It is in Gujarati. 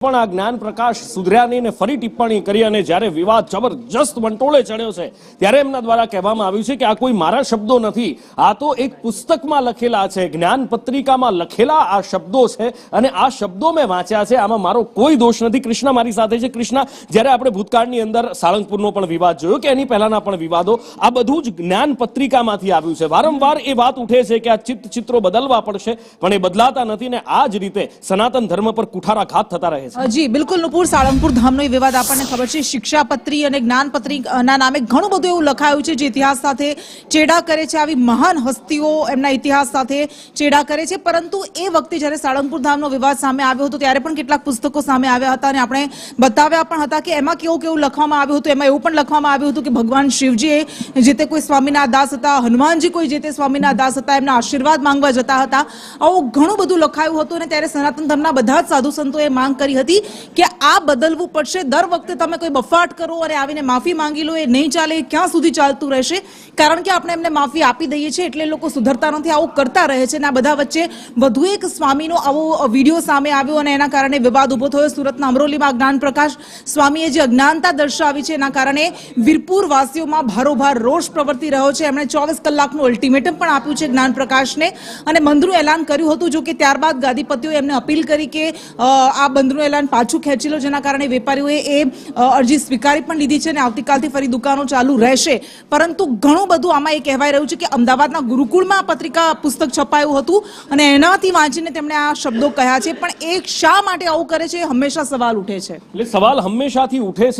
પણ આ જ્ઞાન પ્રકાશ સુધર્યાની ને ફરી ટિપ્પણી કરી અને જ્યારે વિવાદ જબરજસ્ત વંટોળે ચડ્યો છે ત્યારે એમના દ્વારા કહેવામાં આવ્યું છે કે આ કોઈ મારા શબ્દો નથી, આ તો એક પુસ્તકમાં લખેલા છે, જ્ઞાન પત્રિકામાં લખેલા આ શબ્દો છે અને આ શબ્દો મેં વાંચ્યા છે, આમાં મારો કોઈ દોષ નથી. કૃષ્ણા મારી સાથે છે. કૃષ્ણા, જ્યારે આપણે ભૂતકાળની અંદર સાળંગપુરનો પણ વિવાદ જોયો કે એની પહેલાના પણ વિવાદો, આ બધું જ જ્ઞાન પત્રિકામાંથી આવ્યું છે. વારંવાર એ વાત ઉઠે છે કે આ ચિત્રો બદલવા પડશે પણ એ બદલાતા નથી ને આ જ રીતે સનાતન ધર્મ પર કુઠારાઘાત થતા રહે. જી બિલકુલ નુપુર, સાળંગપુર ધામનો વિવાદ આપણને ખબર છે. શિક્ષાપત્રી અને જ્ઞાનપત્રીના નામે ઘણું બધું એવું લખાયું છે જે ઇતિહાસ સાથે ચેડા કરે છે. આવી મહાન હસ્તીઓ એમના ઇતિહાસ સાથે ચેડા કરે છે. પરંતુ એ વખતે જ્યારે સાળંગપુર ધામનો વિવાદ સામે આવ્યો હતો ત્યારે પણ કેટલાક પુસ્તકો સામે આવ્યા હતા અને આપણે બતાવ્યા પણ હતા કે એમાં કેવું કેવું લખવામાં આવ્યું હતું. એમાં એવું પણ લખવામાં આવ્યું હતું કે ભગવાન શિવજી જે તે કોઈ સ્વામીના દાસ હતા, હનુમાનજી કોઈ જે તે સ્વામીના દાસ હતા, એમના આશીર્વાદ માંગવા જતા હતા. આવું ઘણું બધું લખાયું હતું અને ત્યારે સનાતન ધર્મના બધા જ સાધુ સંતોએ માંગ કરી હતી કે આ બદલવું પડશે. દર વખતે તમે કોઈ બફાટ કરો અને આવીને માફી માંગી લો, એ નહીં ચાલે. ક્યાં સુધી ચાલતું રહેશે? કારણ કે આપણે એમને માફી આપી દઈએ છીએ એટલે લોકો સુધરતા નથી, આવું કરતા રહે છે. અને આ બધા વચ્ચે વધુ એક સ્વામીનો આવો વિડીયો સામે આવ્યો અને એના કારણે વિવાદ ઉભો થયો. સુરતના અમરોલીમાં જ્ઞાન પ્રકાશ સ્વામીએ જે અજ્ઞાનતા દર્શાવી છે એના કારણે વીરપુર વાસીઓમાં ભારોભાર રોષ પ્રવર્તી રહ્યો છે. એમણે 24 કલાકનું અલ્ટિમેટમ પણ આપ્યું છે જ્ઞાન પ્રકાશને અને બંધનું એલાન કર્યું હતું. જો કે ત્યારબાદ ગાદીપતિઓએ એમને અપીલ કરી કે આ બંધનું એલાન પાછું ખેંચી લો, જેના કારણે વેપારીઓએ એ અરજી સ્વીકારી પણ લીધી છે અને આવતીકાલથી ફરી દુકાનો ચાલુ રહેશે. પરંતુ ઘણું બધું આમાં એ કહેવાય રહ્યું છે કે અમદાવાદના ગુરુકુળમાં પત્રિકા પુસ્તક છપાયું હતું અને એનાથી વાંચીને તેમણે આ શબ્દો કહ્યા છે. પણ એ શા માટે આવું કરે છે હંમેશા સવાલ ઉઠે છે. એટલે સવાલ હંમેશાથી ઉઠે છે.